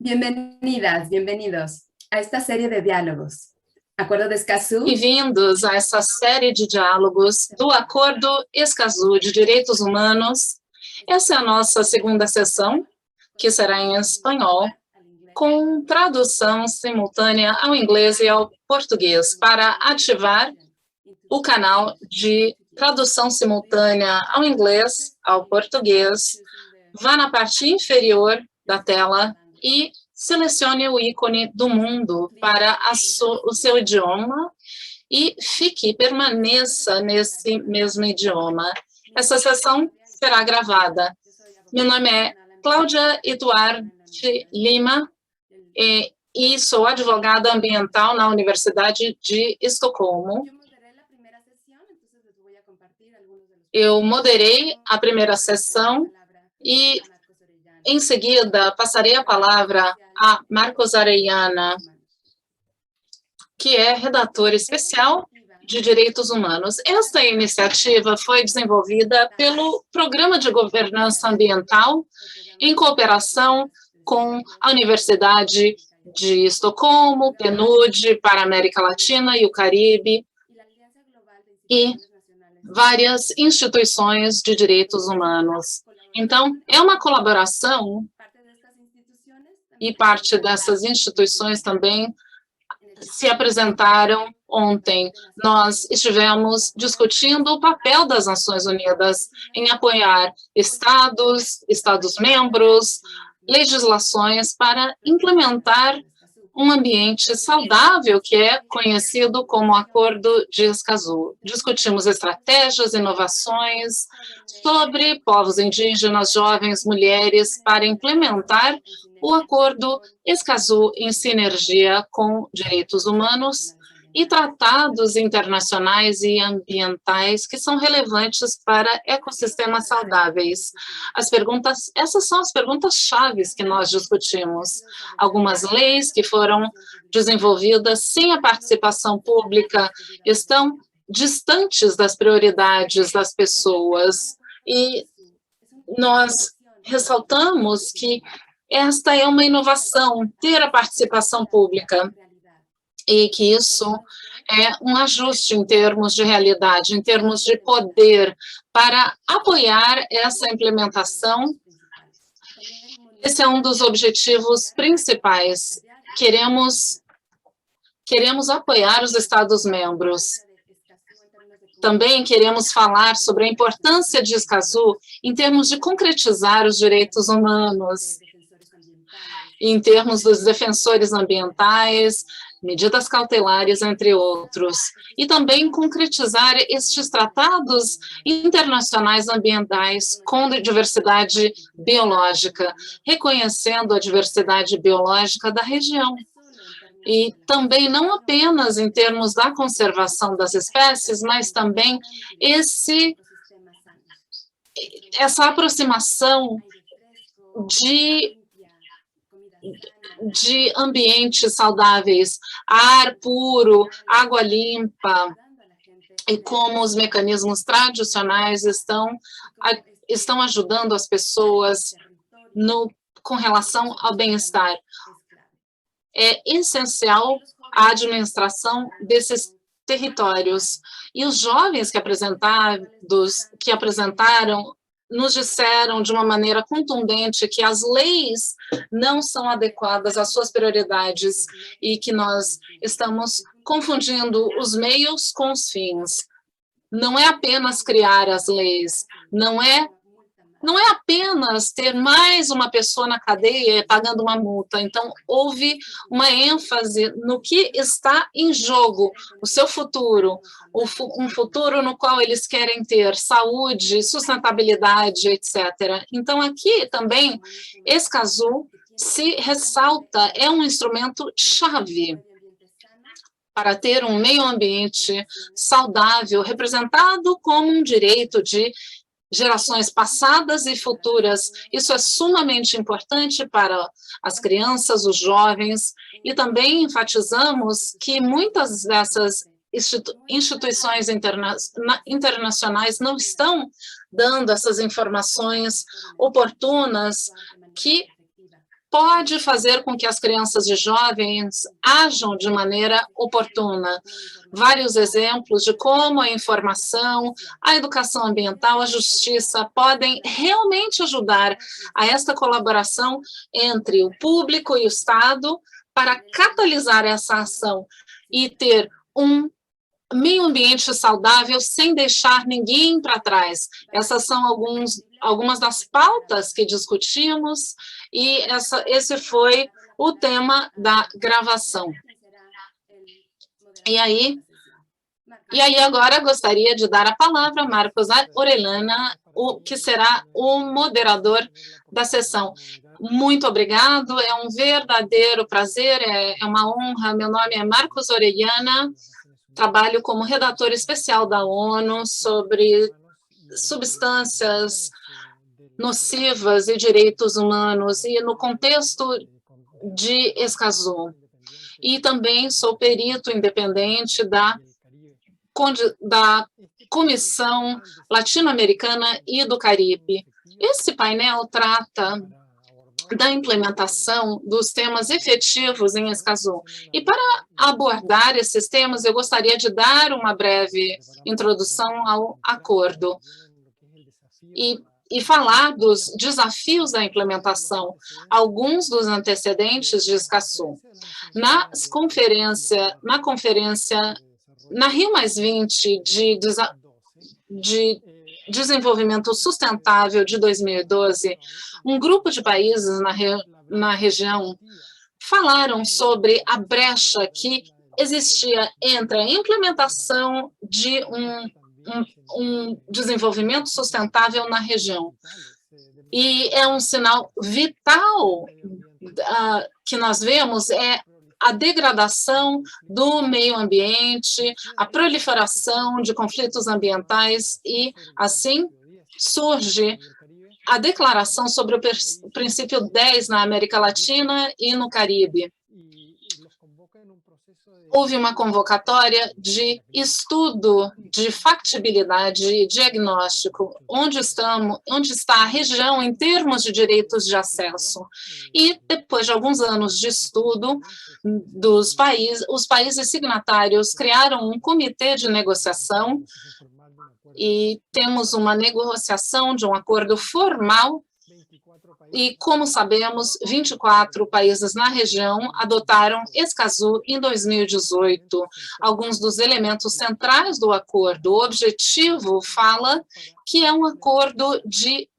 Bienvenidas, bienvenidos a esta serie de diálogos. Acordo de Escazú. Bem-vindos a essa série de diálogos do Acordo Escazú de Direitos Humanos. Essa é a nossa segunda sessão, que será em espanhol, com tradução simultânea ao inglês e ao português. Para ativar o canal de tradução simultânea ao inglês, ao português, vá na parte inferior da tela e selecione o ícone do mundo para o seu idioma e permaneça nesse mesmo idioma. Essa sessão será gravada. Meu nome é Cláudia Eduarte Lima e sou advogada ambiental na Universidade de Estocolmo. Eu moderei a primeira sessão e, em seguida, passarei a palavra a Marcos Arellana, que é redator especial de Direitos Humanos. Esta iniciativa foi desenvolvida pelo Programa de Governança Ambiental, em cooperação com a Universidade de Estocolmo, PNUD, para a América Latina e o Caribe, e várias instituições de direitos humanos. Então, é uma colaboração e parte dessas instituições também se apresentaram ontem. Nós estivemos discutindo o papel das Nações Unidas em apoiar Estados-membros, legislações para implementar um ambiente saudável, que é conhecido como Acordo de Escazú. Discutimos estratégias, inovações sobre povos indígenas, jovens, mulheres, para implementar o Acordo Escazú em sinergia com direitos humanos e tratados internacionais e ambientais que são relevantes para ecossistemas saudáveis. Essas são as perguntas-chave que nós discutimos. Algumas leis que foram desenvolvidas sem a participação pública estão distantes das prioridades das pessoas, e nós ressaltamos que esta é uma inovação, ter a participação pública, e que isso é um ajuste em termos de realidade, em termos de poder, para apoiar essa implementação. Esse é um dos objetivos principais. Queremos apoiar os Estados-membros. Também queremos falar sobre a importância de Escazú em termos de concretizar os direitos humanos, em termos dos defensores ambientais, medidas cautelares, entre outros, e também concretizar estes tratados internacionais ambientais com diversidade biológica, reconhecendo a diversidade biológica da região. E também não apenas em termos da conservação das espécies, mas também essa aproximação de ambientes saudáveis, ar puro, água limpa, e como os mecanismos tradicionais estão ajudando as pessoas com relação ao bem-estar. É essencial a administração desses territórios. E os jovens que apresentaram nos disseram de uma maneira contundente que as leis não são adequadas às suas prioridades e que nós estamos confundindo os meios com os fins. Não é apenas criar as leis, não é apenas ter mais uma pessoa na cadeia pagando uma multa. Então, houve uma ênfase no que está em jogo, o seu futuro, um futuro no qual eles querem ter saúde, sustentabilidade, etc. Então, aqui também, Escazú se ressalta, é um instrumento chave para ter um meio ambiente saudável, representado como um direito de gerações passadas e futuras. Isso é sumamente importante para as crianças, os jovens, e também enfatizamos que muitas dessas instituições internacionais não estão dando essas informações oportunas que pode fazer com que as crianças e jovens ajam de maneira oportuna. Vários exemplos de como a informação, a educação ambiental, a justiça podem realmente ajudar a esta colaboração entre o público e o Estado para catalisar essa ação e ter um meio ambiente saudável sem deixar ninguém para trás. Essas são algumas das pautas que discutimos e esse foi o tema da gravação. E aí agora gostaria de dar a palavra a Marcos Orellana, que será o moderador da sessão. Muito obrigado, é um verdadeiro prazer, é uma honra. Meu nome é Marcos Orellana, trabalho como redator especial da ONU sobre substâncias nocivas e direitos humanos e no contexto de Escazú. E também sou perito independente da Comissão Latino-Americana e do Caribe. Esse painel trata da implementação dos temas efetivos em Escazú. E para abordar esses temas, eu gostaria de dar uma breve introdução ao acordo e falar dos desafios da implementação, alguns dos antecedentes de Escazú. Na Rio+20 de Desenvolvimento Sustentável de 2012, um grupo de países na região falaram sobre a brecha que existia entre a implementação de um desenvolvimento sustentável na região. E é um sinal vital que nós vemos a degradação do meio ambiente, a proliferação de conflitos ambientais e, assim, surge a declaração sobre o princípio 10 na América Latina e no Caribe. Houve uma convocatória de estudo de factibilidade e diagnóstico, onde está a região em termos de direitos de acesso. E, depois de alguns anos de estudo dos países, os países signatários criaram um comitê de negociação e temos uma negociação de um acordo formal. E, como sabemos, 24 países na região adotaram Escazú em 2018. Alguns dos elementos centrais do acordo, o objetivo fala que é um acordo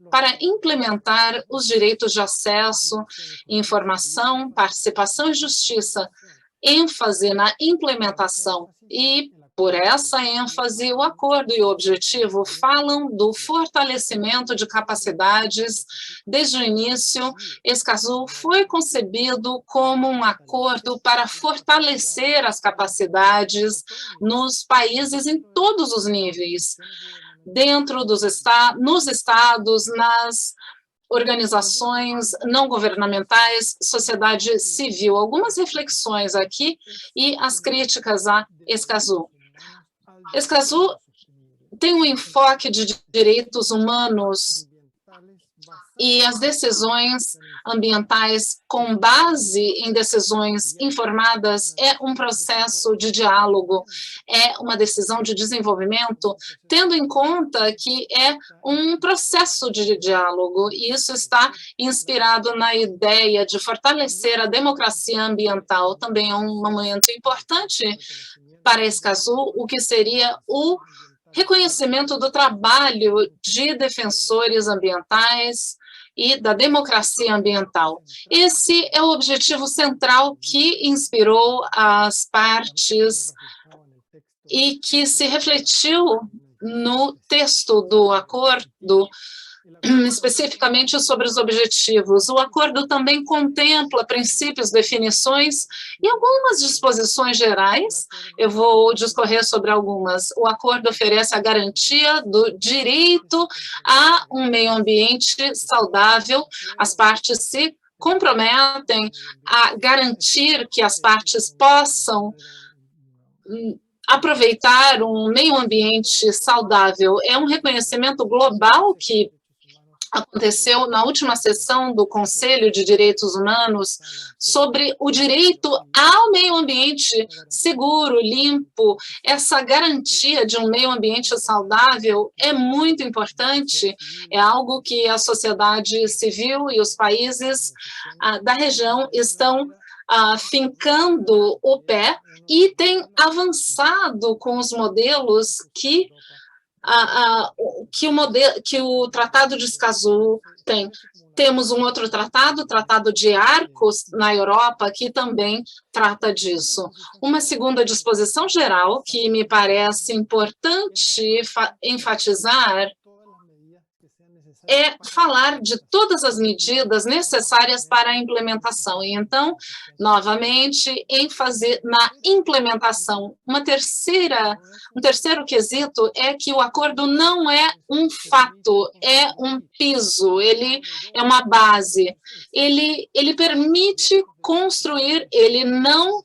para implementar os direitos de acesso, informação, participação e justiça, ênfase na implementação. E, por essa ênfase, o acordo e o objetivo falam do fortalecimento de capacidades. Desde o início, Escazú foi concebido como um acordo para fortalecer as capacidades nos países em todos os níveis, dentro nos estados, nas organizações não governamentais, sociedade civil. Algumas reflexões aqui e as críticas a Escazú. Escazú tem um enfoque de direitos humanos e as decisões ambientais com base em decisões informadas é um processo de diálogo, é uma decisão de desenvolvimento, tendo em conta que é um processo de diálogo, e isso está inspirado na ideia de fortalecer a democracia ambiental. Também é um momento importante para Escazú, o que seria o reconhecimento do trabalho de defensores ambientais e da democracia ambiental. Esse é o objetivo central que inspirou as partes e que se refletiu no texto do acordo, especificamente sobre os objetivos. O acordo também contempla princípios, definições e algumas disposições gerais. Eu vou discorrer sobre algumas. O acordo oferece a garantia do direito a um meio ambiente saudável. As partes se comprometem a garantir que as partes possam aproveitar um meio ambiente saudável. É um reconhecimento global que aconteceu na última sessão do Conselho de Direitos Humanos sobre o direito ao meio ambiente seguro, limpo. Essa garantia de um meio ambiente saudável é muito importante, é algo que a sociedade civil e os países da região estão fincando o pé e têm avançado com os modelos que o Tratado de Escazú tem. Temos um outro tratado, o Tratado de Arcos, na Europa, que também trata disso. Uma segunda disposição geral que me parece importante enfatizar é falar de todas as medidas necessárias para a implementação. E, então, novamente, ênfase na implementação. Um terceiro quesito é que o acordo não é um fato, é um piso, ele é uma base. Ele permite construir, ele não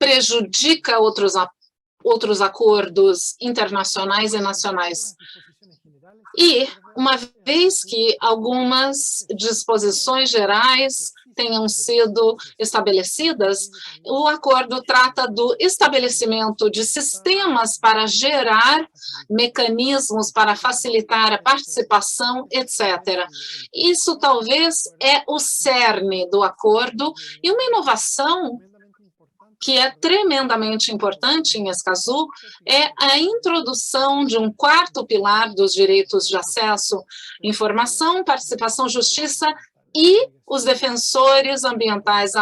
prejudica outros acordos internacionais e nacionais. E, uma vez que algumas disposições gerais tenham sido estabelecidas, o acordo trata do estabelecimento de sistemas para gerar mecanismos para facilitar a participação, etc. Isso talvez é o cerne do acordo e uma inovação que é tremendamente importante em Escazú, é a introdução de um quarto pilar dos direitos de acesso, informação, participação, justiça e os defensores ambientais.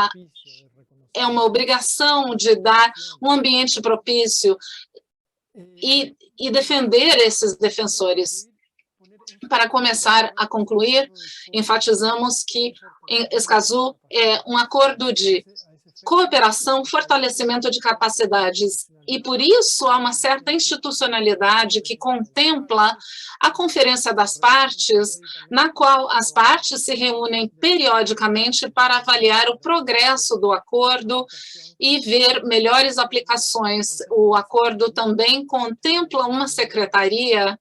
É uma obrigação de dar um ambiente propício e defender esses defensores. Para começar a concluir, enfatizamos que em Escazú é um acordo de cooperação, fortalecimento de capacidades, e por isso há uma certa institucionalidade que contempla a Conferência das Partes, na qual as partes se reúnem periodicamente para avaliar o progresso do acordo e ver melhores aplicações. O acordo também contempla uma secretaria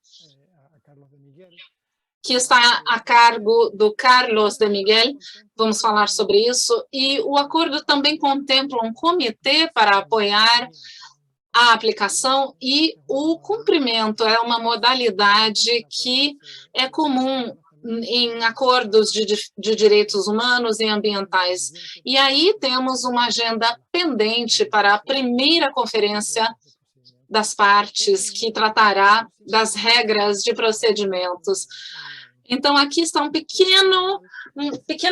que está a cargo do Carlos de Miguel, vamos falar sobre isso, e o acordo também contempla um comitê para apoiar a aplicação e o cumprimento. É uma modalidade que é comum em acordos de direitos humanos e ambientais. E aí temos uma agenda pendente para a primeira conferência das partes, que tratará das regras de procedimentos. Então, aqui está um pequeno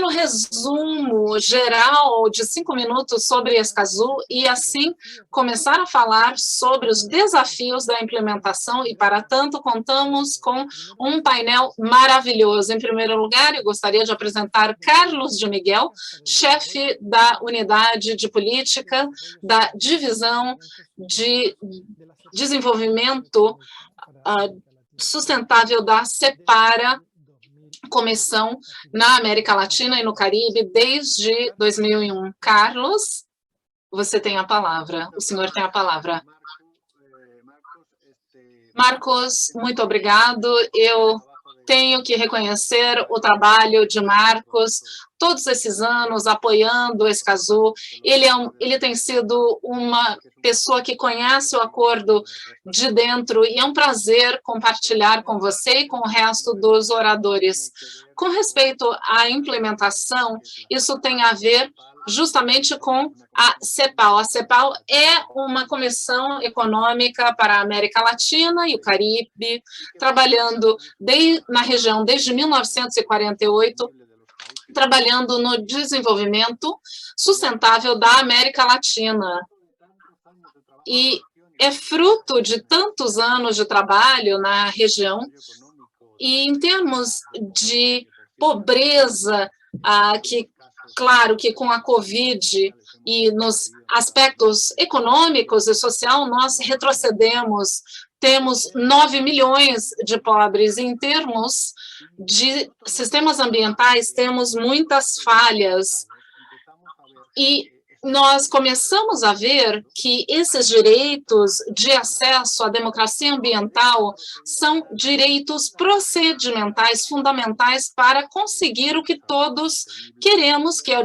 resumo geral de 5 minutos sobre Escazú e, assim, começar a falar sobre os desafios da implementação e, para tanto, contamos com um painel maravilhoso. Em primeiro lugar, eu gostaria de apresentar Carlos de Miguel, chefe da Unidade de Política da Divisão de Desenvolvimento Sustentável da CEPARA, Comissão na América Latina e no Caribe desde 2001. Carlos, você tem a palavra, o senhor tem a palavra. Marcos, muito obrigado. Eu tenho que reconhecer o trabalho de Marcos, todos esses anos apoiando o Escazú. Ele tem sido uma pessoa que conhece o acordo de dentro e é um prazer compartilhar com você e com o resto dos oradores. Com respeito à implementação, isso tem a ver justamente com a CEPAL. A CEPAL é uma comissão econômica para a América Latina e o Caribe, trabalhando na região desde 1948, trabalhando no desenvolvimento sustentável da América Latina. E é fruto de tantos anos de trabalho na região, e em termos de pobreza, claro que com a Covid e nos aspectos econômicos e social, nós retrocedemos, temos 9 milhões de pobres. Em termos de sistemas ambientais, temos muitas falhas. E nós começamos a ver que esses direitos de acesso à democracia ambiental são direitos procedimentais fundamentais para conseguir o que todos queremos, que é o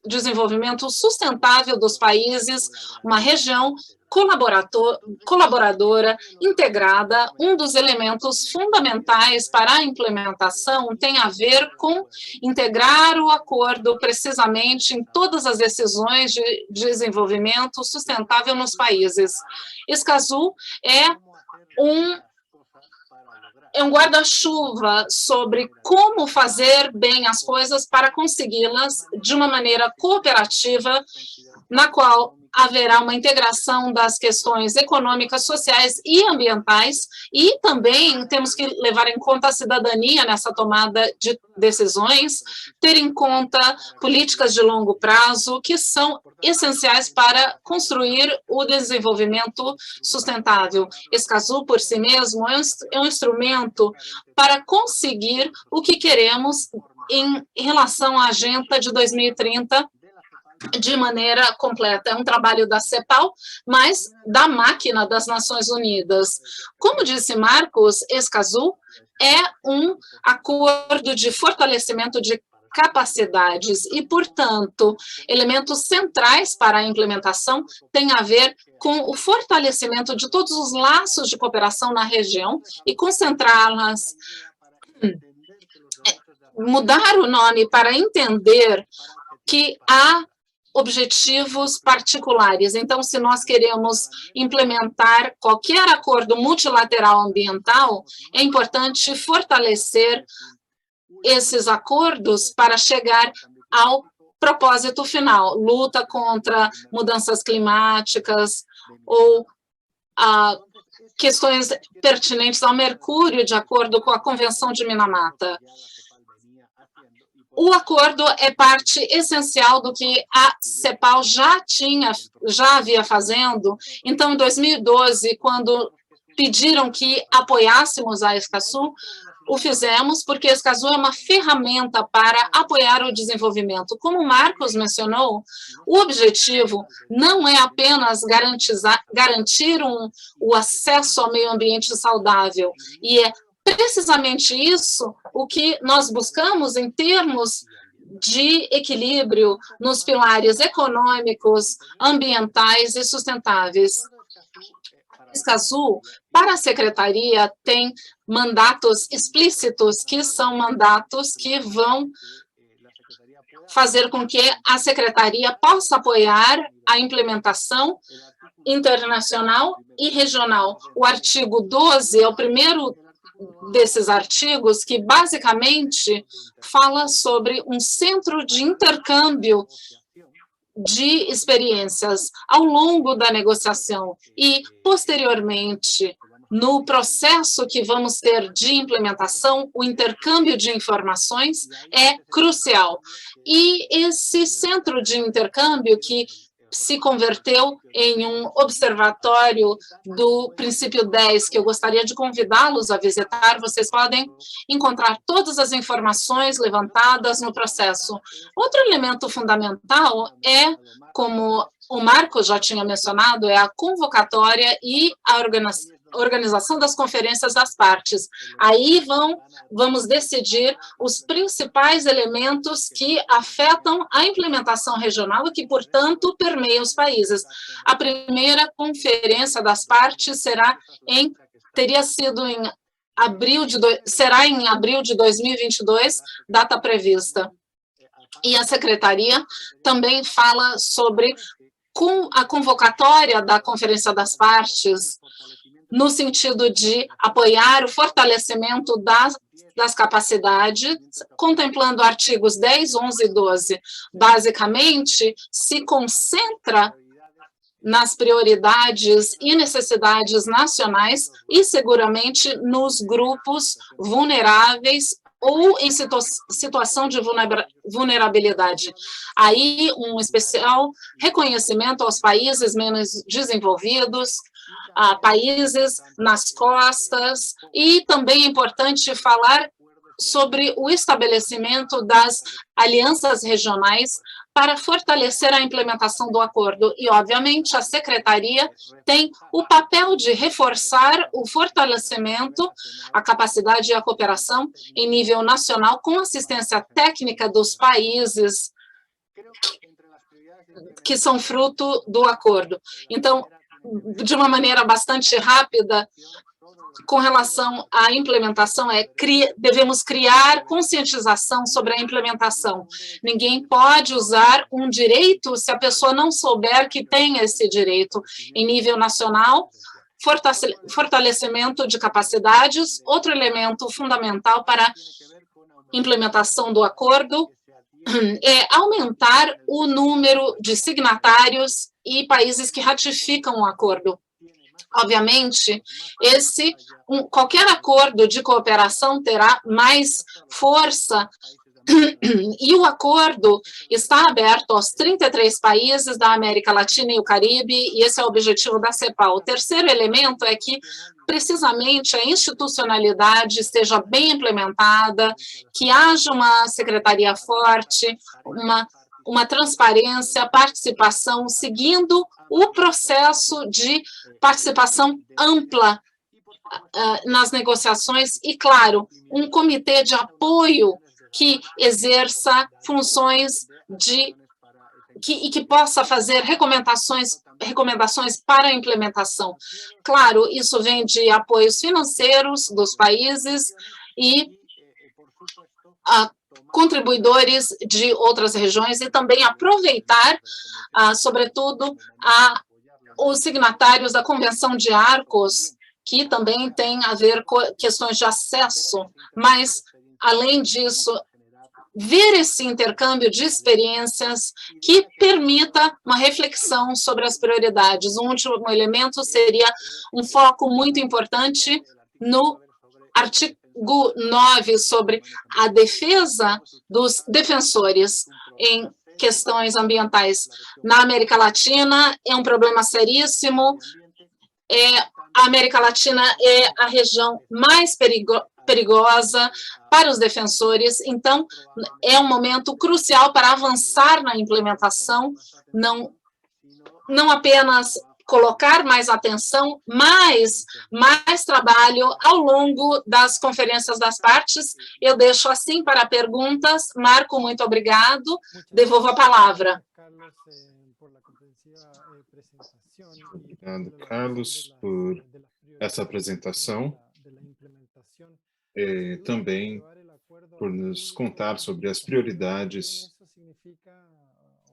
desenvolvimento sustentável dos países, uma região colaboradora, integrada. Um dos elementos fundamentais para a implementação tem a ver com integrar o acordo precisamente em todas as decisões de desenvolvimento sustentável nos países. Escazú é um guarda-chuva sobre como fazer bem as coisas para consegui-las de uma maneira cooperativa, na qual haverá uma integração das questões econômicas, sociais e ambientais, e também temos que levar em conta a cidadania nessa tomada de decisões, ter em conta políticas de longo prazo, que são essenciais para construir o desenvolvimento sustentável. Escazú, por si mesmo, é um instrumento para conseguir o que queremos em relação à Agenda de 2030, de maneira completa. É um trabalho da CEPAL, mas da máquina das Nações Unidas. Como disse Marcos, Escazú é um acordo de fortalecimento de capacidades e, portanto, elementos centrais para a implementação têm a ver com o fortalecimento de todos os laços de cooperação na região e concentrá-las, mudar o nome para entender que há objetivos particulares. Então, se nós queremos implementar qualquer acordo multilateral ambiental, é importante fortalecer esses acordos para chegar ao propósito final, luta contra mudanças climáticas ou questões pertinentes ao mercúrio, de acordo com a Convenção de Minamata. O acordo é parte essencial do que a CEPAL já havia fazendo. Então, em 2012, quando pediram que apoiássemos a Escazú, o fizemos porque a Escazú é uma ferramenta para apoiar o desenvolvimento. Como o Marcos mencionou, o objetivo não é apenas garantir o acesso ao meio ambiente saudável, e é precisamente isso o que nós buscamos em termos de equilíbrio nos pilares econômicos, ambientais e sustentáveis. Escazú, para a Secretaria, tem mandatos explícitos, que são mandatos que vão fazer com que a Secretaria possa apoiar a implementação internacional e regional. O artigo 12 é o primeiro desses artigos que basicamente fala sobre um centro de intercâmbio de experiências ao longo da negociação e, posteriormente, no processo que vamos ter de implementação, o intercâmbio de informações é crucial. E esse centro de intercâmbio, que se converteu em um observatório do princípio 10, que eu gostaria de convidá-los a visitar, vocês podem encontrar todas as informações levantadas no processo. Outro elemento fundamental é, como o Marcos já tinha mencionado, é a convocatória e a organização das conferências das partes. Aí vamos decidir os principais elementos que afetam a implementação regional e que, portanto, permeiam os países. A primeira conferência das partes será em abril de 2022, data prevista. E a Secretaria também fala sobre a convocatória da Conferência das Partes, no sentido de apoiar o fortalecimento das capacidades, contemplando artigos 10, 11 e 12. Basicamente, se concentra nas prioridades e necessidades nacionais e, seguramente, nos grupos vulneráveis ou em situação de vulnerabilidade. Aí, um especial reconhecimento aos países menos desenvolvidos, a países nas costas, e também é importante falar sobre o estabelecimento das alianças regionais para fortalecer a implementação do acordo. E, obviamente, a Secretaria tem o papel de reforçar o fortalecimento, a capacidade e a cooperação em nível nacional com assistência técnica dos países que são fruto do acordo. Então, de uma maneira bastante rápida, com relação à implementação, devemos criar conscientização sobre a implementação. Ninguém pode usar um direito se a pessoa não souber que tem esse direito. Em nível nacional, fortalecimento de capacidades, outro elemento fundamental para a implementação do acordo é aumentar o número de signatários e países que ratificam o acordo. Obviamente, qualquer acordo de cooperação terá mais força e o acordo está aberto aos 33 países da América Latina e o Caribe, e esse é o objetivo da CEPAL. O terceiro elemento é que, precisamente, a institucionalidade esteja bem implementada, que haja uma secretaria forte, uma transparência, participação, seguindo o processo de participação ampla nas negociações e, claro, um comitê de apoio que exerça funções e que possa fazer recomendações para a implementação. Claro, isso vem de apoios financeiros dos países e contribuidores de outras regiões e também aproveitar, sobretudo, os signatários da Convenção de Arcos, que também tem a ver com questões de acesso, mas, além disso, ver esse intercâmbio de experiências que permita uma reflexão sobre as prioridades. Um último elemento seria um foco muito importante no artigo 9 sobre a defesa dos defensores em questões ambientais. Na América Latina é um problema seríssimo. A América Latina é a região mais perigosa para os defensores, então é um momento crucial para avançar na implementação, não apenas colocar mais atenção, mas mais trabalho ao longo das conferências das partes. Eu deixo assim para perguntas. Marco, muito obrigado. Devolvo a palavra. Obrigado, Carlos, por essa apresentação e também por nos contar sobre as prioridades.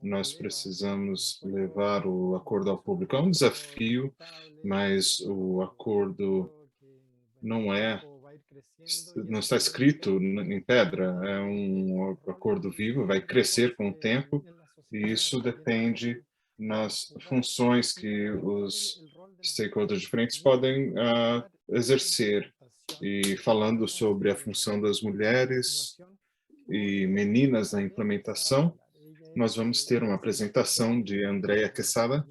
Nós precisamos levar o acordo ao público. É um desafio, mas o acordo não está escrito em pedra, é um acordo vivo, vai crescer com o tempo, e isso depende nas funções que os stakeholders diferentes podem exercer. E falando sobre a função das mulheres e meninas na implementação, nós vamos ter uma apresentação de Andrea Quesada,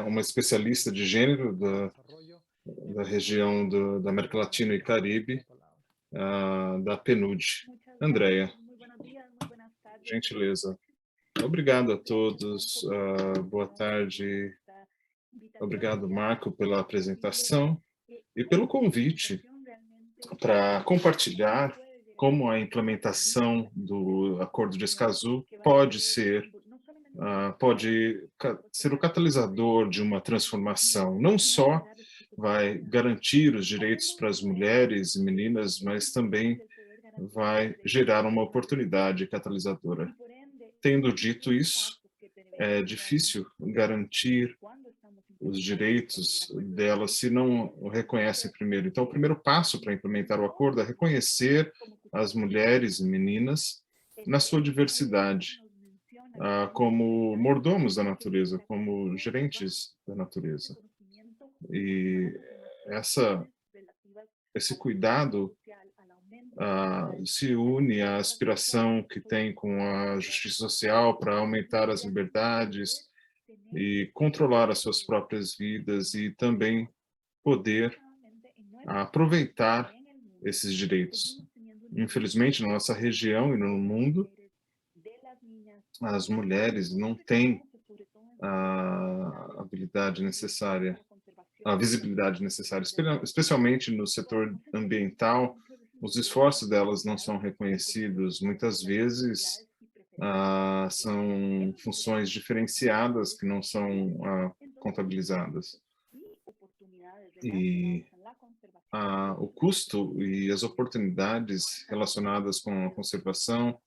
uma especialista de gênero da região da América Latina e Caribe, da PNUD. Andrea, gentileza. Obrigado a todos, boa tarde. Obrigado, Marco, pela apresentação e pelo convite para compartilhar como a implementação do Acordo de Escazú pode ser o catalisador de uma transformação. Não só vai garantir os direitos para as mulheres e meninas, mas também vai gerar uma oportunidade catalisadora. Tendo dito isso, é difícil garantir os direitos delas se não o reconhecem primeiro. Então, o primeiro passo para implementar o acordo é reconhecer as mulheres e meninas na sua diversidade, como mordomos da natureza, como gerentes da natureza. E esse cuidado se une à aspiração que tem com a justiça social para aumentar as liberdades e controlar as suas próprias vidas e também poder aproveitar esses direitos. Infelizmente, na nossa região e no mundo, as mulheres não têm a habilidade necessária, a visibilidade necessária, especialmente no setor ambiental. Os esforços delas não são reconhecidos. Muitas vezes, são funções diferenciadas que não são contabilizadas. E o custo e as oportunidades relacionadas com a conservação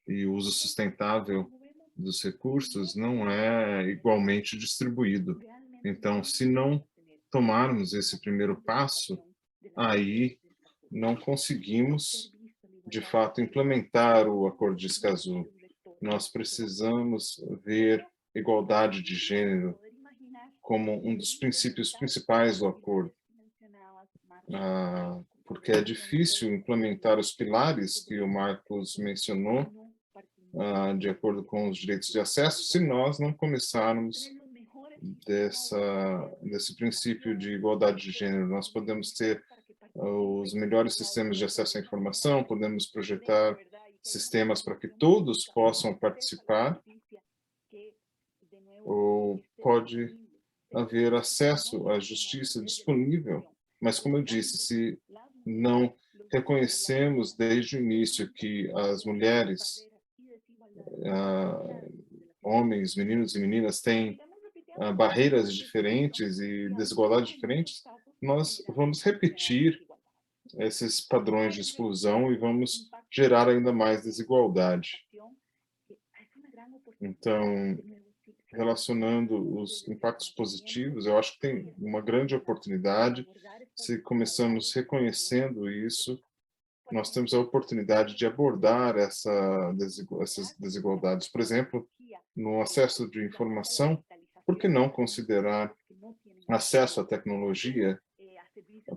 e o uso sustentável dos recursos não é igualmente distribuído. Então, se não tomarmos esse primeiro passo, aí não conseguimos, de fato, implementar o Acordo de Escazú. Nós precisamos ver igualdade de gênero como um dos princípios principais do acordo, porque é difícil implementar os pilares que o Marcos mencionou, de acordo com os direitos de acesso, se nós não começarmos desse princípio de igualdade de gênero. Nós podemos ter os melhores sistemas de acesso à informação, podemos projetar sistemas para que todos possam participar, ou pode haver acesso à justiça disponível, mas, como eu disse, se não reconhecemos desde o início que as mulheres, homens, meninos e meninas têm barreiras diferentes e desigualdades diferentes, nós vamos repetir esses padrões de exclusão e vamos gerar ainda mais desigualdade. Então, relacionando os impactos positivos, eu acho que tem uma grande oportunidade. Se começamos reconhecendo isso, nós temos a oportunidade de abordar essas desigualdades. Por exemplo, no acesso de informação, por que não considerar acesso à tecnologia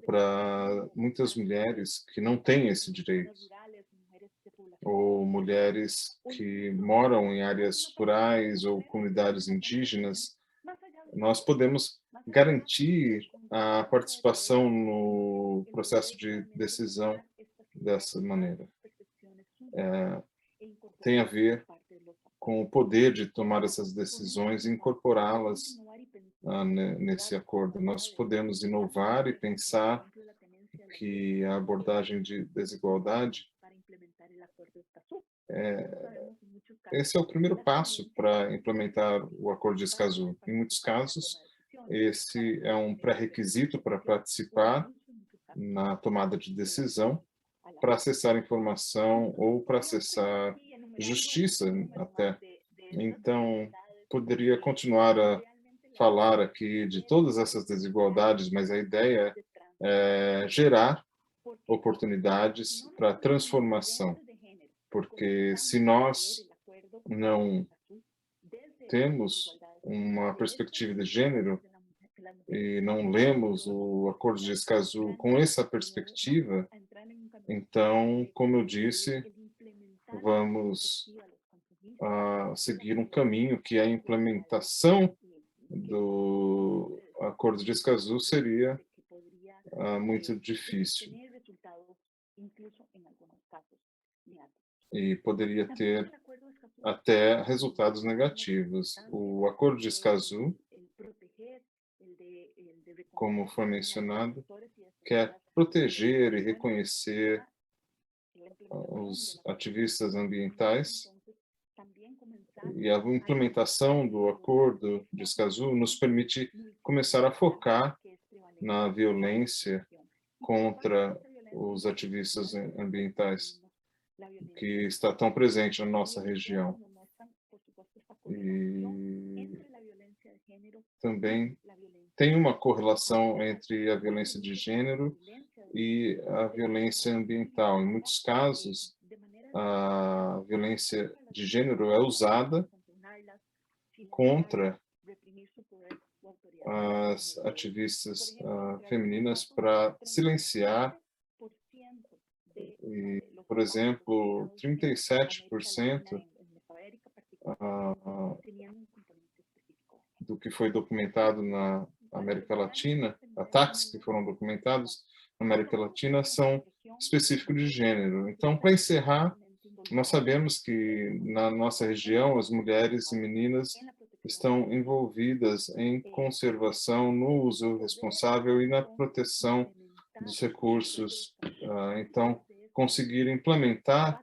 para muitas mulheres que não têm esse direito? Ou mulheres que moram em áreas rurais ou comunidades indígenas, nós podemos garantir a participação no processo de decisão dessa maneira. Tem a ver com o poder de tomar essas decisões e incorporá-las nesse acordo. Nós podemos inovar e pensar que a abordagem de desigualdade esse é o primeiro passo para implementar o Acordo de Escazú. Em muitos casos, esse é um pré-requisito para participar na tomada de decisão, para acessar informação ou para acessar justiça até. Então, poderia continuar a falar aqui de todas essas desigualdades, mas a ideia é gerar oportunidades para transformação, porque se nós não temos uma perspectiva de gênero e não lemos o Acordo de Escazú com essa perspectiva, então, como eu disse, vamos seguir um caminho que a implementação do Acordo de Escazú seria muito difícil e poderia ter até resultados negativos. O Acordo de Escazú, como foi mencionado, quer proteger e reconhecer os ativistas ambientais, e a implementação do Acordo de Escazú nos permite começar a focar na violência contra os ativistas ambientais, que está tão presente na nossa região. E também tem uma correlação entre a violência de gênero e a violência ambiental. Em muitos casos, a violência de gênero é usada contra as ativistas femininas para silenciar. E, por exemplo, 37% do que foi documentado na América Latina, ataques que foram documentados na América Latina são específico de gênero. Então, para encerrar, nós sabemos que na nossa região as mulheres e meninas estão envolvidas em conservação, no uso responsável e na proteção dos recursos. Então, conseguir implementar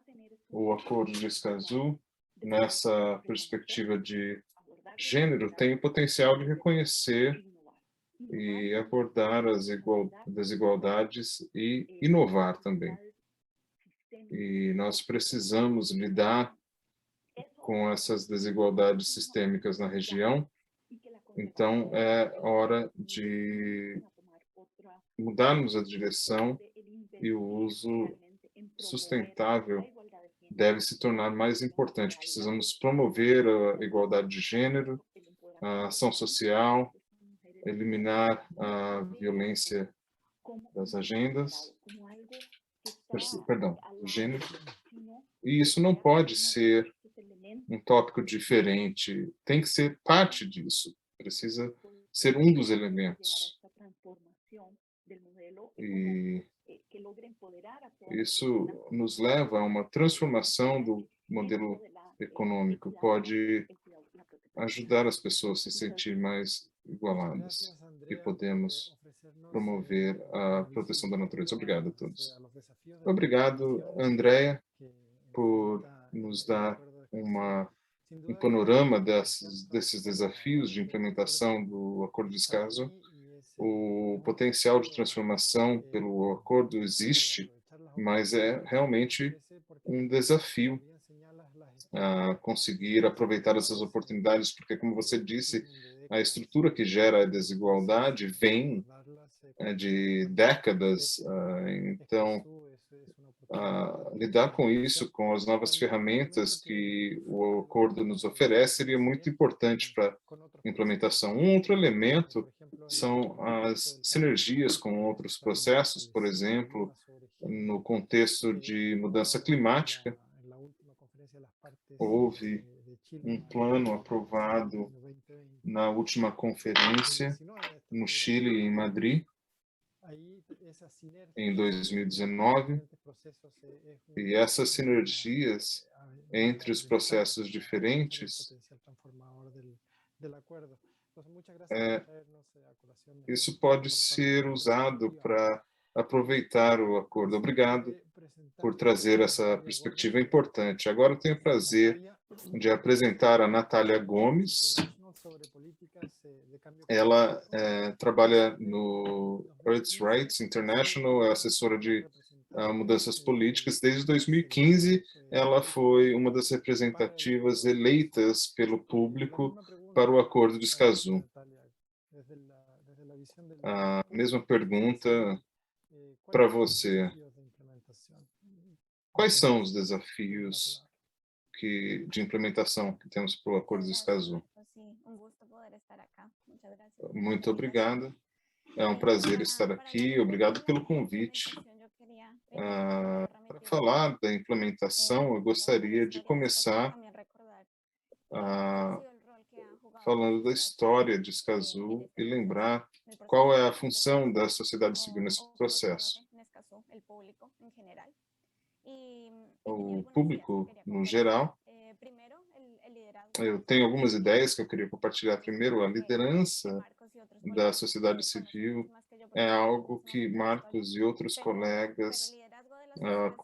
o Acordo de Escazú nessa perspectiva de gênero tem o potencial de reconhecer e abordar as desigualdades e inovar também. E nós precisamos lidar com essas desigualdades sistêmicas na região. Então, é hora de mudarmos a direção e o uso sustentável deve se tornar mais importante. Precisamos promover a igualdade de gênero, a ação social, eliminar a violência das agendas, gênero. E isso não pode ser um tópico diferente, tem que ser parte disso, precisa ser um dos elementos. E isso nos leva a uma transformação do modelo econômico, pode ajudar as pessoas a se sentir mais igualadas e podemos promover a proteção da natureza. Obrigado a todos. Obrigado, Andréa, por nos dar um panorama desses desafios de implementação do Acordo de Escazú. O potencial de transformação pelo acordo existe, mas é realmente um desafio conseguir aproveitar essas oportunidades, porque, como você disse, a estrutura que gera a desigualdade vem de décadas. Então, lidar com isso, com as novas ferramentas que o acordo nos oferece, seria muito importante para a implementação. Um outro elemento são as sinergias com outros processos, por exemplo, no contexto de mudança climática, houve um plano aprovado na última conferência no Chile, em Madrid, em 2019, e essas sinergias entre os processos diferentes, isso pode ser usado para aproveitar o acordo. Obrigado por trazer essa perspectiva importante. Agora eu tenho o prazer de apresentar a Natália Gomes. Ela trabalha no Earth Rights International, é assessora de mudanças políticas. Desde 2015, ela foi uma das representativas eleitas pelo público para o Acordo de Escazú. A mesma pergunta para você. Quais são os desafios de implementação que temos para o Acordo de Escazú? Muito obrigada. É um prazer estar aqui. Obrigado pelo convite. Para falar da implementação, eu gostaria de começar falando da história de Escazú e lembrar qual é a função da sociedade civil nesse processo. O público, no geral, eu tenho algumas ideias que eu queria compartilhar. Primeiro, a liderança da sociedade civil é algo que Marcos e outros colegas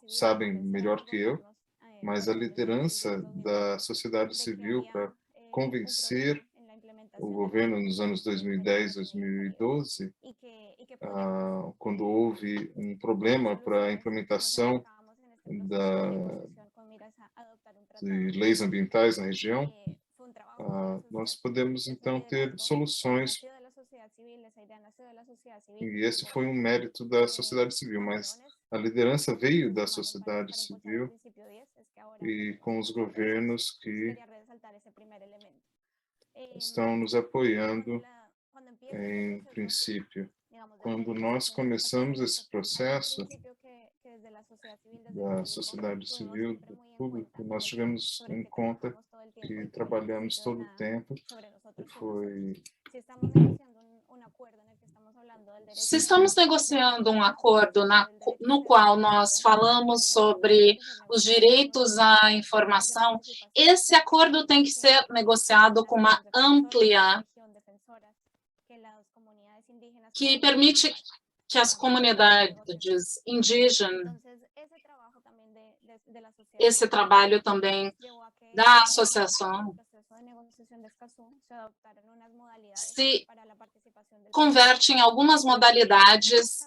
sabem melhor que eu, mas a liderança da sociedade civil para convencer o governo nos anos 2010, 2012, quando houve um problema para a implementação de leis ambientais na região, nós podemos então ter soluções, e esse foi um mérito da sociedade civil, mas a liderança veio da sociedade civil e com os governos que estão nos apoiando em princípio. Quando nós começamos esse processo da sociedade civil, do público, nós tivemos em conta que trabalhamos todo o tempo, Se estamos negociando um acordo no qual nós falamos sobre os direitos à informação, esse acordo tem que ser negociado com uma ampla, que permite que as comunidades indígenas, esse trabalho também da associação, se converte em algumas modalidades.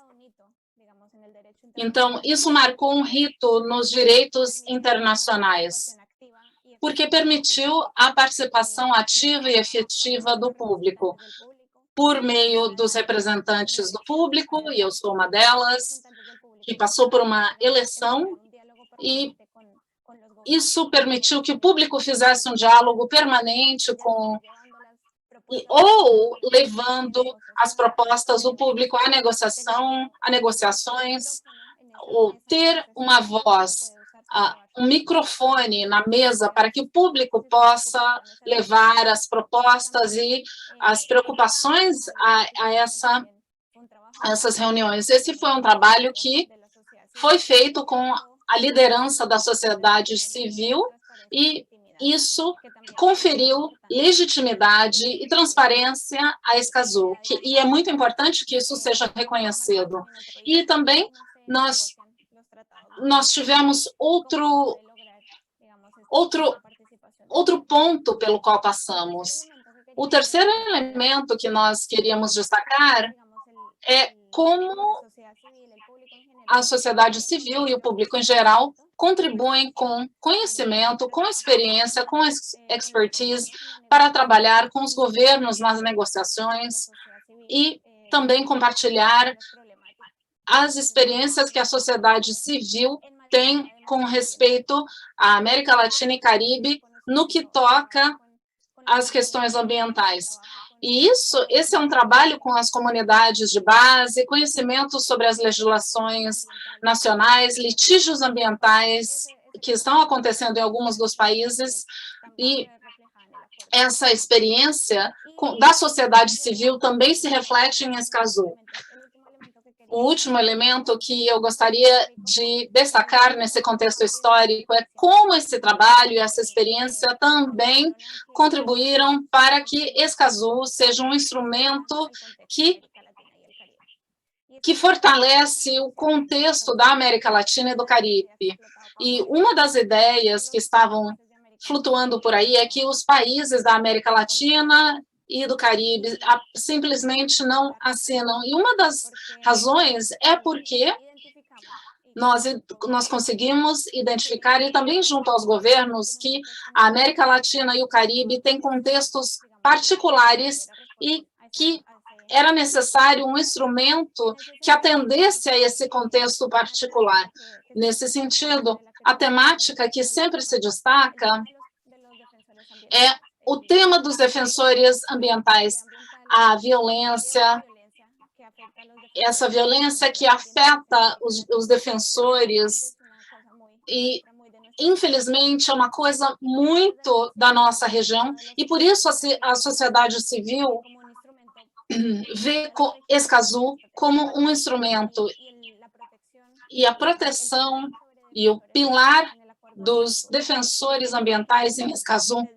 Então, isso marcou um rito nos direitos internacionais, porque permitiu a participação ativa e efetiva do público, por meio dos representantes do público, e eu sou uma delas, que passou por uma eleição, e isso permitiu que o público fizesse um diálogo permanente ou levando as propostas do público à negociações, ou ter uma voz, um microfone na mesa para que o público possa levar as propostas e as preocupações a essas reuniões. Esse foi um trabalho que foi feito com a liderança da sociedade civil, e isso conferiu legitimidade e transparência a Escazú, e é muito importante que isso seja reconhecido. E também nós tivemos outro ponto pelo qual passamos. O terceiro elemento que nós queríamos destacar é como a sociedade civil e o público em geral contribuem com conhecimento, com experiência, com expertise para trabalhar com os governos nas negociações e também compartilhar as experiências que a sociedade civil tem com respeito à América Latina e Caribe no que toca às questões ambientais. E esse é um trabalho com as comunidades de base, conhecimento sobre as legislações nacionais, litígios ambientais que estão acontecendo em alguns dos países, e essa experiência da sociedade civil também se reflete em Escazú. O último elemento que eu gostaria de destacar nesse contexto histórico é como esse trabalho e essa experiência também contribuíram para que Escazú seja um instrumento que fortalece o contexto da América Latina e do Caribe. E uma das ideias que estavam flutuando por aí é que os países da América Latina e do Caribe simplesmente não assinam. E uma das razões é porque nós conseguimos identificar, e também junto aos governos, que a América Latina e o Caribe têm contextos particulares e que era necessário um instrumento que atendesse a esse contexto particular. Nesse sentido, a temática que sempre se destaca é o tema dos defensores ambientais, a violência, essa violência que afeta os defensores, e infelizmente é uma coisa muito da nossa região, e por isso a sociedade civil vê Escazú como um instrumento, e a proteção e o pilar dos defensores ambientais em Escazú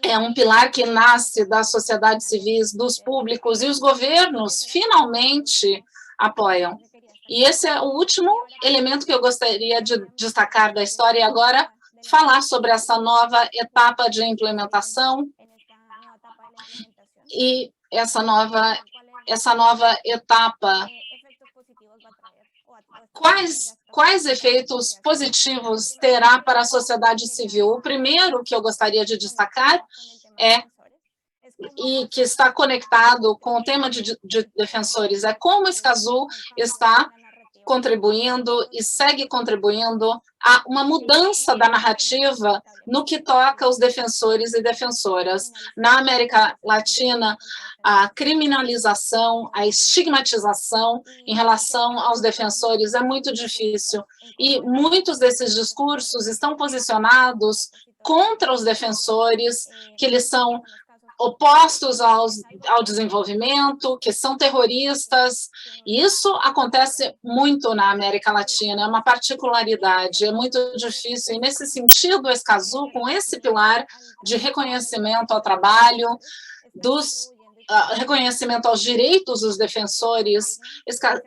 é um pilar que nasce das sociedades civis, dos públicos, e os governos finalmente apoiam. E esse é o último elemento que eu gostaria de destacar da história, e agora falar sobre essa nova etapa de implementação e essa nova etapa. Quais efeitos positivos terá para a sociedade civil? O primeiro que eu gostaria de destacar e que está conectado com o tema de defensores, é como Escazú está contribuindo e segue contribuindo a uma mudança da narrativa no que toca aos defensores e defensoras. Na América Latina, a criminalização, a estigmatização em relação aos defensores é muito difícil, e muitos desses discursos estão posicionados contra os defensores, que eles são opostos ao desenvolvimento, que são terroristas. E isso acontece muito na América Latina, é uma particularidade, é muito difícil. E, nesse sentido, o Escazú, com esse pilar de reconhecimento ao trabalho, reconhecimento aos direitos dos defensores,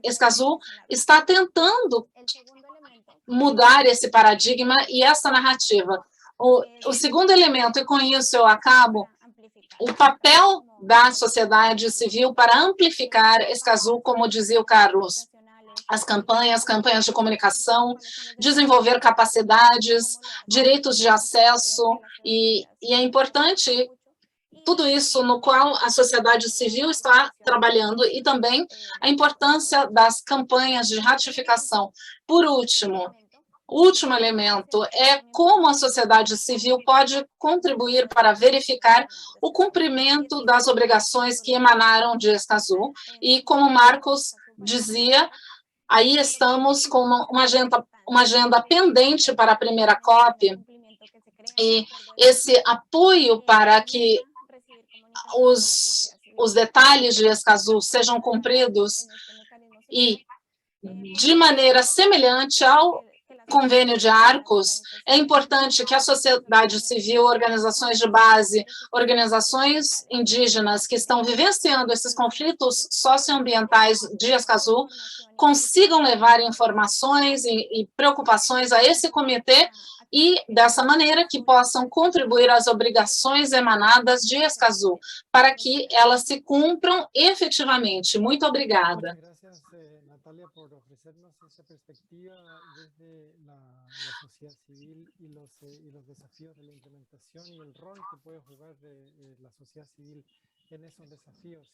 Escazú está tentando mudar esse paradigma e essa narrativa. O segundo elemento, e com isso eu acabo, o papel da sociedade civil para amplificar Escazú, como dizia o Carlos, as campanhas de comunicação, desenvolver capacidades, direitos de acesso, e é importante tudo isso no qual a sociedade civil está trabalhando e também a importância das campanhas de ratificação. Por último, o último elemento é como a sociedade civil pode contribuir para verificar o cumprimento das obrigações que emanaram de Escazú. E, como Marcos dizia, aí estamos com uma agenda pendente para a primeira COP, e esse apoio para que os detalhes de Escazú sejam cumpridos e de maneira semelhante ao Convênio de Arcos, é importante que a sociedade civil, organizações de base, organizações indígenas que estão vivenciando esses conflitos socioambientais de Escazú consigam levar informações e preocupações a esse comitê e, dessa maneira, que possam contribuir às obrigações emanadas de Escazú, para que elas se cumpram efetivamente. Muito obrigada. Natalia, por ofrecernos esa perspectiva desde la sociedad civil y los desafíos de la implementación y el rol que puede jugar la sociedad civil en esos desafíos.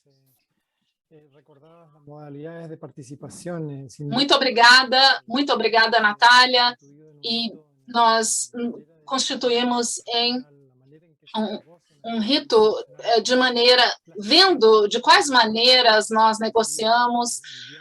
Recordadas las modalidades de participación. Muito obrigada, Natália. E nós constituímos em um rito de maneira, vendo de quais maneiras nós negociamos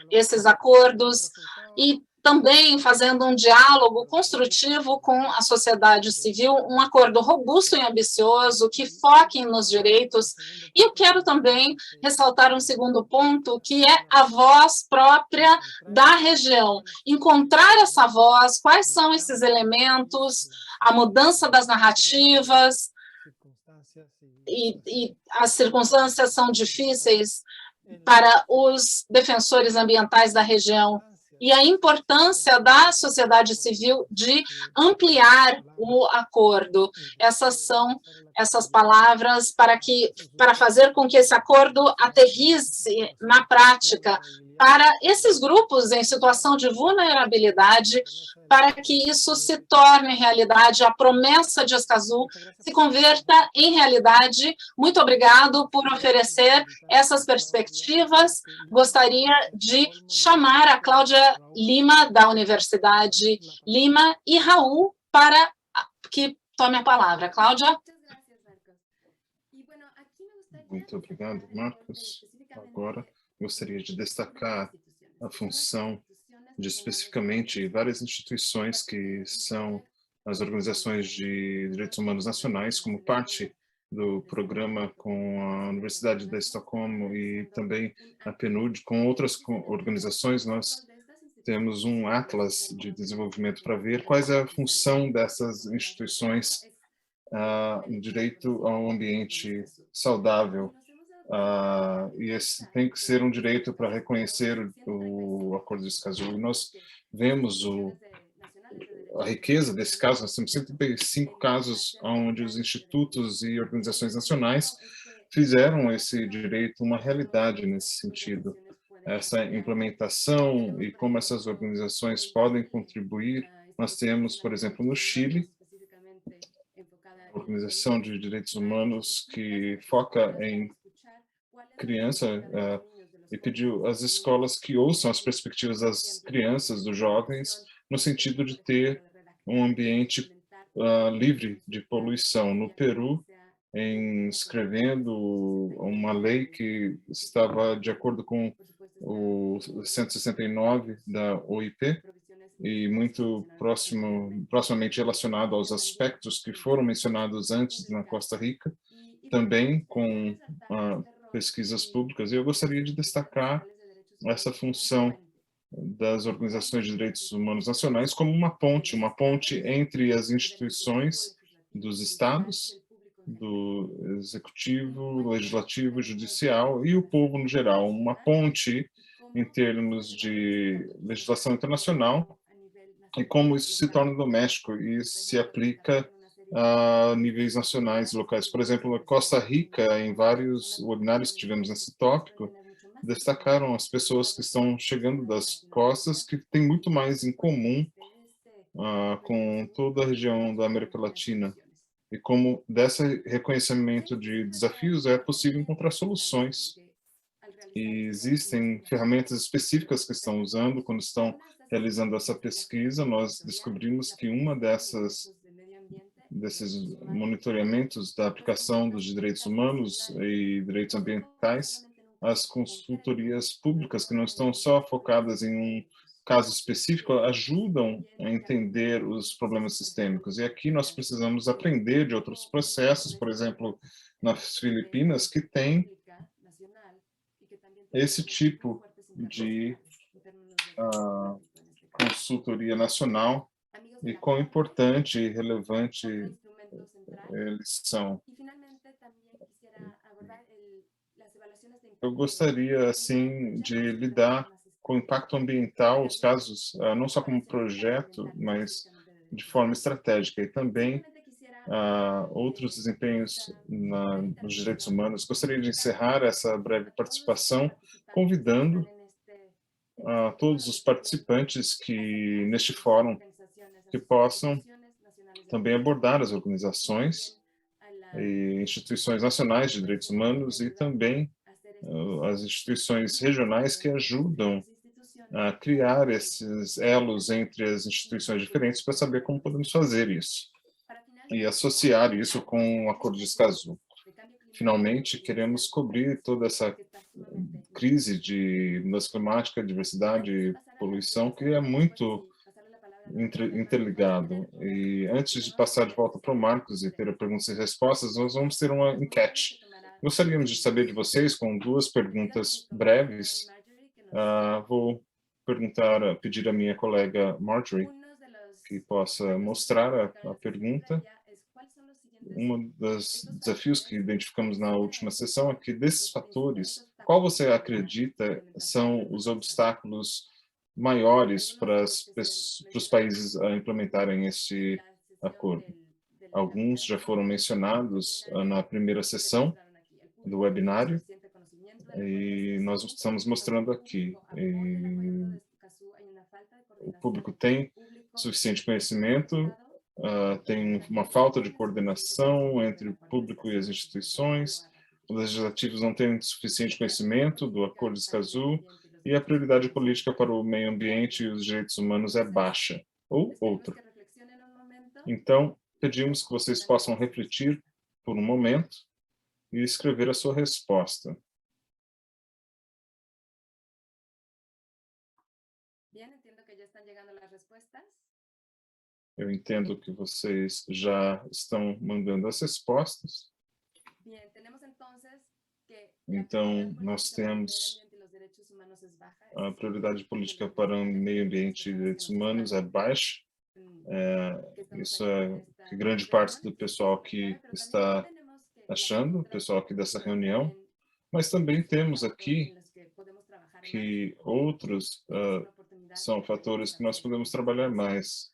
esses acordos e também fazendo um diálogo construtivo com a sociedade civil, um acordo robusto e ambicioso que foque nos direitos. E eu quero também ressaltar um segundo ponto, que é a voz própria da região. Encontrar essa voz, quais são esses elementos, a mudança das narrativas, e as circunstâncias são difíceis para os defensores ambientais da região, e a importância da sociedade civil de ampliar o acordo. Essas são essas palavras para fazer com que esse acordo aterrize na prática para esses grupos em situação de vulnerabilidade, para que isso se torne realidade, a promessa de Escazú se converta em realidade. Muito obrigado por oferecer essas perspectivas. Gostaria de chamar a Cláudia Lima, da Universidade Lima, e Raul para que tome a palavra. Cláudia? Muito obrigado, Marcos. Agora, gostaria de destacar a função de especificamente várias instituições que são as organizações de direitos humanos nacionais, como parte do programa com a Universidade de Estocolmo e também a PNUD. Com outras organizações, nós temos um atlas de desenvolvimento para ver quais é a função dessas instituições no direito ao ambiente saudável. E esse tem que ser um direito para reconhecer o Acordo de Escazú. Nós vemos a riqueza desse caso. Nós temos 135 casos onde os institutos e organizações nacionais fizeram esse direito uma realidade nesse sentido. Essa implementação e como essas organizações podem contribuir. Nós temos, por exemplo, no Chile, a Organização de Direitos Humanos que foca em criança e pediu às escolas que ouçam as perspectivas das crianças, dos jovens, no sentido de ter um ambiente livre de poluição. No Peru, escrevendo uma lei que estava de acordo com o 169 da OIT e muito proximamente relacionado aos aspectos que foram mencionados antes na Costa Rica, também com pesquisas públicas. E eu gostaria de destacar essa função das organizações de direitos humanos nacionais como uma ponte entre as instituições dos estados, do executivo, legislativo, judicial e o povo no geral, uma ponte em termos de legislação internacional e como isso se torna doméstico e se aplica a níveis nacionais e locais. Por exemplo, na Costa Rica, em vários webinários que tivemos nesse tópico, destacaram as pessoas que estão chegando das costas, que têm muito mais em comum com toda a região da América Latina. E como desse reconhecimento de desafios é possível encontrar soluções. E existem ferramentas específicas que estão usando quando estão realizando essa pesquisa. Nós descobrimos que uma desses monitoramentos da aplicação dos direitos humanos e direitos ambientais, as consultorias públicas que não estão só focadas em um caso específico, ajudam a entender os problemas sistêmicos. E aqui nós precisamos aprender de outros processos, por exemplo, nas Filipinas, que tem esse tipo de consultoria nacional e quão importante e relevante eles são. Eu gostaria, assim, de lidar com o impacto ambiental, os casos, não só como projeto, mas de forma estratégica, e também outros desempenhos nos direitos humanos. Gostaria de encerrar essa breve participação convidando a todos os participantes que neste fórum que possam também abordar as organizações e instituições nacionais de direitos humanos e também as instituições regionais que ajudam a criar esses elos entre as instituições diferentes para saber como podemos fazer isso e associar isso com o Acordo de Escazú. Finalmente, queremos cobrir toda essa crise de mudança climática, diversidade e poluição, que é muito interligado. E antes de passar de volta para o Marcos e ter perguntas e respostas, nós vamos ter uma enquete. Gostaríamos de saber de vocês com 2 perguntas breves. Vou pedir à minha colega Marjorie que possa mostrar a pergunta. Um dos desafios que identificamos na última sessão é que desses fatores, qual você acredita são os obstáculos maiores para os países a implementarem esse acordo? Alguns já foram mencionados na primeira sessão do webinário e nós estamos mostrando aqui. O público tem suficiente conhecimento, tem uma falta de coordenação entre o público e as instituições, os legislativos não têm suficiente conhecimento do Acordo de Escazú e a prioridade política para o meio ambiente e os direitos humanos é baixa, ou outra. Então, pedimos que vocês possam refletir por um momento e escrever a sua resposta. Eu entendo que vocês já estão mandando as respostas. Então, nós temos a prioridade política para o meio ambiente e direitos humanos é baixa. Isso é que grande parte do pessoal que está achando, o pessoal aqui dessa reunião. Mas também temos aqui que outros são fatores que nós podemos trabalhar mais.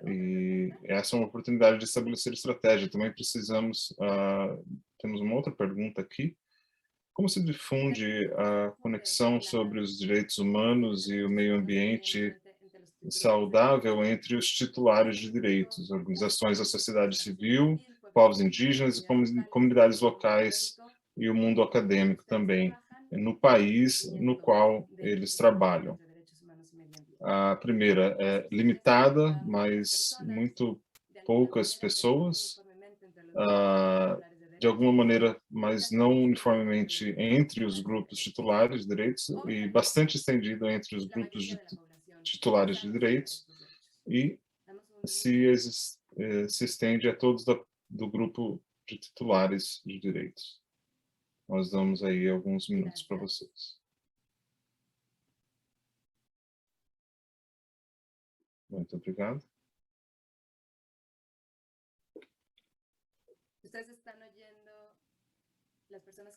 E essa é uma oportunidade de estabelecer estratégia. Também precisamos, temos uma outra pergunta aqui. Como se difunde a conexão sobre os direitos humanos e o meio ambiente saudável entre os titulares de direitos, organizações da sociedade civil, povos indígenas e comunidades locais e o mundo acadêmico também, no país no qual eles trabalham? A primeira é limitada, mas muito poucas pessoas, de alguma maneira, mas não uniformemente entre os grupos titulares de direitos e bastante estendido entre os grupos de titulares de direitos e se estende a todos do grupo de titulares de direitos. Nós damos aí alguns minutos para vocês. Muito obrigado.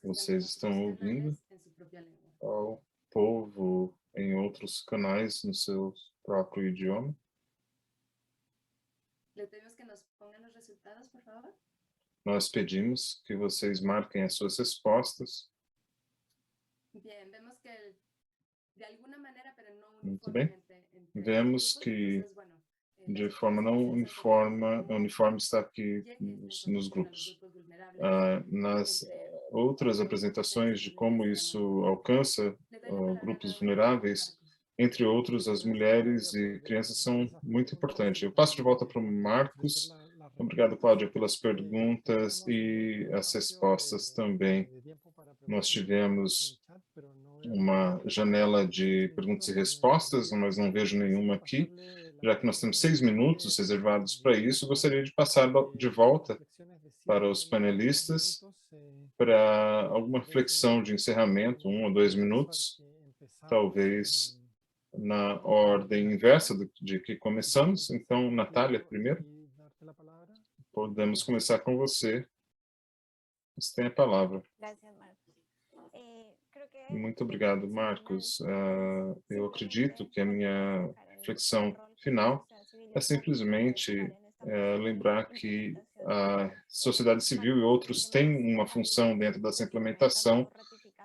Vocês estão ouvindo ao povo em outros canais no seu próprio idioma? Nós pedimos que vocês marquem as suas respostas. Muito bem. Vemos que, de forma não uniforme está aqui nos grupos. Nas outras apresentações de como isso alcança grupos vulneráveis, entre outros, as mulheres e crianças são muito importantes. Eu passo de volta para o Marcos. Obrigado, Cláudia, pelas perguntas e as respostas também. Nós tivemos uma janela de perguntas e respostas, mas não vejo nenhuma aqui. Já que nós temos 6 minutos reservados para isso, gostaria de passar de volta para os panelistas para alguma reflexão de encerramento, 1 ou 2 minutos, talvez na ordem inversa de que começamos. Então, Natália, primeiro. Podemos começar com você. Você tem a palavra. Muito obrigado, Marcos. Eu acredito que a minha reflexão final é simplesmente lembrar que a sociedade civil e outros têm uma função dentro dessa implementação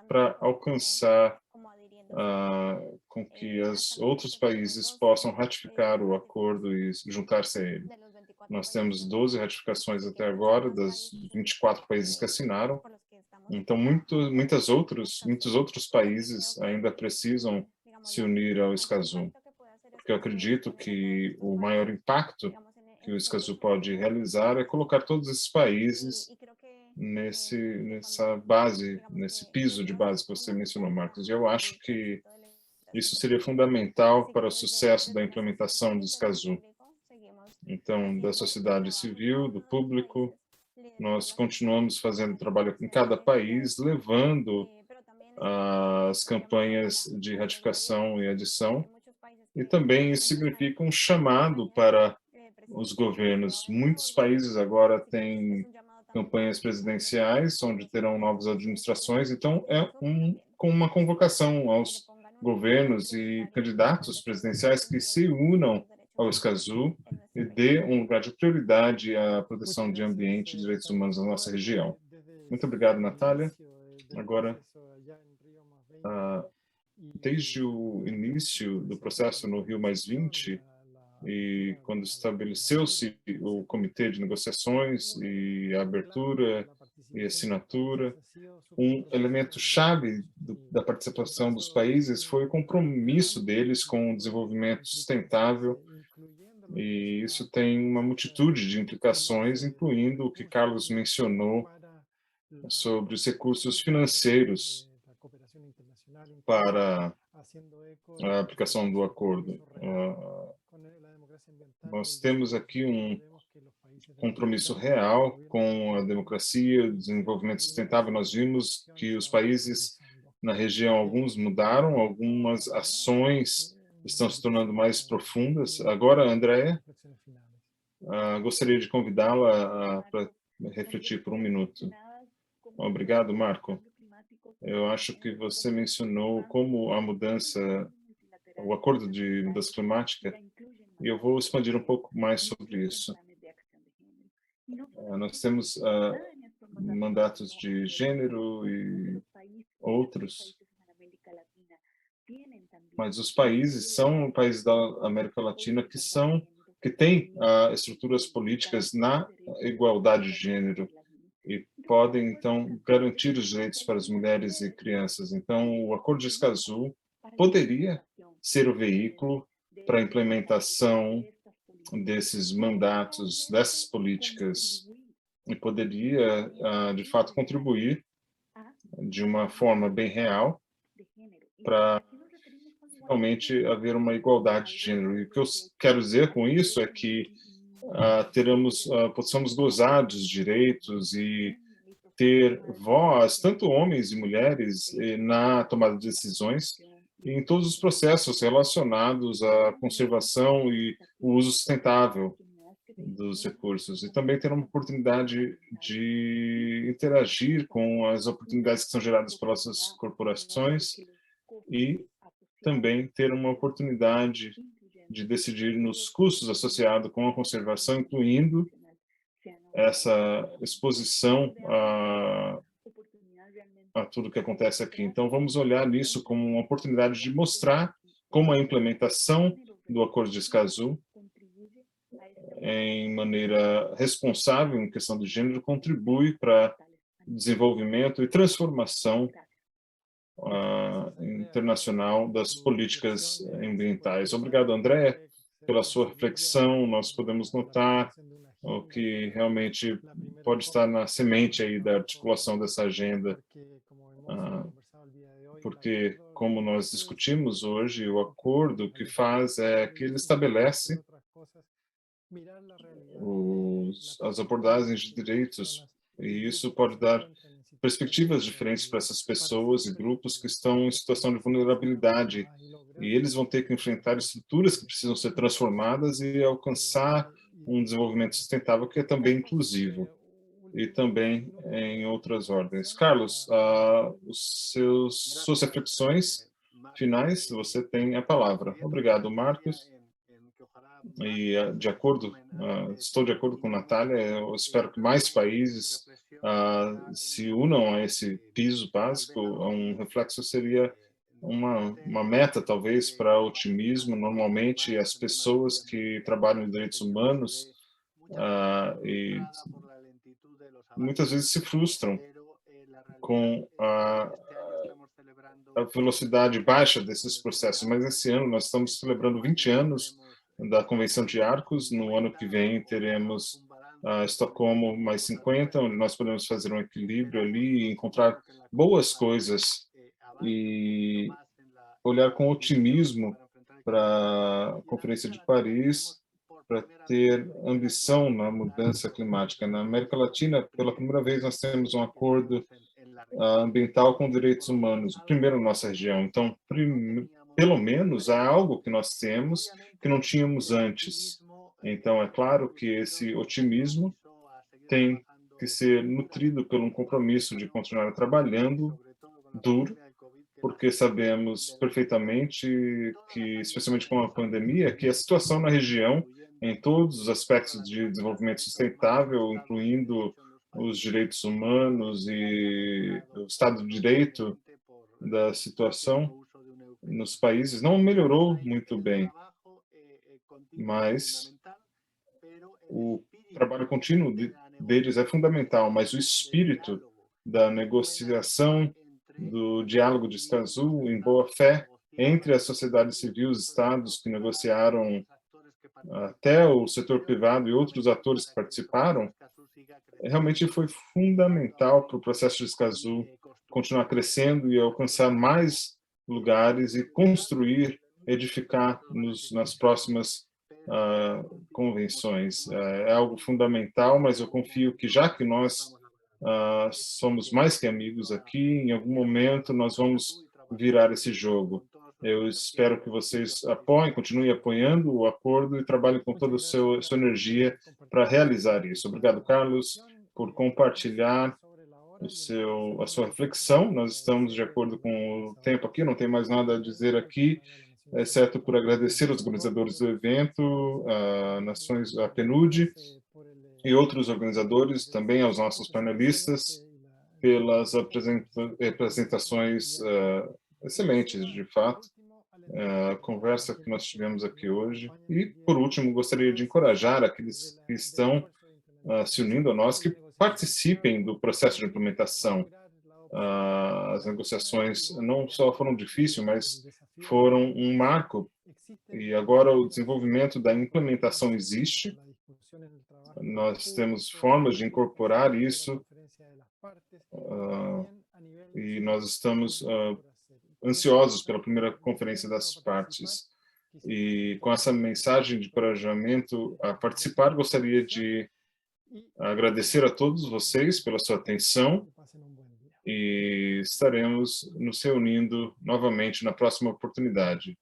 para alcançar com que os outros países possam ratificar o acordo e juntar-se a ele. Nós temos 12 ratificações até agora, das 24 países que assinaram. Então, muitos outros países ainda precisam se unir ao Escazú, porque eu acredito que o maior impacto que o Escazú pode realizar é colocar todos esses países nessa base, nesse piso de base que você mencionou, Marcos. E eu acho que isso seria fundamental para o sucesso da implementação do Escazú. Então, da sociedade civil, do público, nós continuamos fazendo trabalho em cada país, levando as campanhas de ratificação e adição, e também isso significa um chamado para os governos. Muitos países agora têm campanhas presidenciais, onde terão novas administrações, então é com uma convocação aos governos e candidatos presidenciais que se unam ao Escazú e dê um lugar de prioridade à proteção de ambiente e direitos humanos na nossa região. Muito obrigado, Natália. Agora, desde o início do processo no Rio+20, e quando estabeleceu-se o comitê de negociações e a abertura e assinatura, um elemento chave da participação dos países foi o compromisso deles com o desenvolvimento sustentável, e isso tem uma multitude de implicações, incluindo o que Carlos mencionou sobre os recursos financeiros para a aplicação do acordo. Nós temos aqui um compromisso real com a democracia, o desenvolvimento sustentável. Nós vimos que os países na região, alguns mudaram, algumas ações estão se tornando mais profundas. Agora, Andréa, gostaria de convidá-la para refletir por 1 minuto. Obrigado, Marco. Eu acho que você mencionou como a mudança, o acordo de mudança climática, e eu vou expandir um pouco mais sobre isso. Nós temos mandatos de gênero e outros, mas os países são países da América Latina que têm estruturas políticas na igualdade de gênero e podem, então, garantir os direitos para as mulheres e crianças. Então, o Acordo de Escazú poderia ser o veículo para a implementação desses mandatos, dessas políticas, e poderia, de fato, contribuir de uma forma bem real para finalmente haver uma igualdade de gênero. E o que eu quero dizer com isso é que possamos gozar dos direitos e ter voz, tanto homens e mulheres, na tomada de decisões e em todos os processos relacionados à conservação e o uso sustentável dos recursos. E também ter uma oportunidade de interagir com as oportunidades que são geradas pelas corporações e também ter uma oportunidade de decidir nos custos associados com a conservação, incluindo essa exposição a tudo que acontece aqui. Então, vamos olhar nisso como uma oportunidade de mostrar como a implementação do Acordo de Escazú, em maneira responsável em questão de gênero, contribui para o desenvolvimento e transformação internacional das políticas ambientais. Obrigado, André, pela sua reflexão. Nós podemos notar o que realmente pode estar na semente aí da articulação dessa agenda, porque, como nós discutimos hoje, o acordo que faz é que ele estabelece as abordagens de direitos, e isso pode dar perspectivas diferentes para essas pessoas e grupos que estão em situação de vulnerabilidade, e eles vão ter que enfrentar estruturas que precisam ser transformadas e alcançar um desenvolvimento sustentável que é também inclusivo e também em outras ordens. Carlos, suas reflexões finais, você tem a palavra. Obrigado, Marcos. E estou de acordo com a Natália, eu espero que mais países se unam a esse piso básico. Um reflexo seria uma meta, talvez, para otimismo. Normalmente, as pessoas que trabalham em direitos humanos e muitas vezes se frustram com a velocidade baixa desses processos, mas esse ano nós estamos celebrando 20 anos da Convenção de Arcos. No ano que vem teremos Estocolmo mais 50, onde nós podemos fazer um equilíbrio ali e encontrar boas coisas e olhar com otimismo para a Conferência de Paris, para ter ambição na mudança climática. Na América Latina, pela primeira vez, nós temos um acordo ambiental com direitos humanos, o primeiro na nossa região. Então, pelo menos, há algo que nós temos que não tínhamos antes. Então, é claro que esse otimismo tem que ser nutrido por um compromisso de continuar trabalhando duro, porque sabemos perfeitamente que, especialmente com a pandemia, que a situação na região, em todos os aspectos de desenvolvimento sustentável, incluindo os direitos humanos e o Estado de Direito da situação nos países, não melhorou muito bem, mas o trabalho contínuo deles é fundamental, mas o espírito da negociação, do diálogo de Escazú, em boa fé, entre a sociedade civil, os estados que negociaram, até o setor privado e outros atores que participaram, realmente foi fundamental para o processo de Escazú continuar crescendo e alcançar mais lugares e construir, edificar nas próximas convenções. É algo fundamental, mas eu confio que, já que nós somos mais que amigos aqui, em algum momento nós vamos virar esse jogo. Eu espero que vocês apoiem, continuem apoiando o acordo e trabalhem com toda a sua energia para realizar isso. Obrigado, Carlos, por compartilhar a sua reflexão. Nós estamos de acordo com o tempo aqui, não tem mais nada a dizer aqui, exceto por agradecer aos organizadores do evento, a PNUD e outros organizadores, também aos nossos panelistas, pelas apresentações excelentes, de fato, a conversa que nós tivemos aqui hoje. E, por último, gostaria de encorajar aqueles que estão se unindo a nós, que participem do processo de implementação. As negociações não só foram difíceis, mas foram um marco, e agora o desenvolvimento da implementação existe. Nós temos formas de incorporar isso, e nós estamos ansiosos pela primeira conferência das partes. E com essa mensagem de encorajamento a participar, gostaria de agradecer a todos vocês pela sua atenção e estaremos nos reunindo novamente na próxima oportunidade.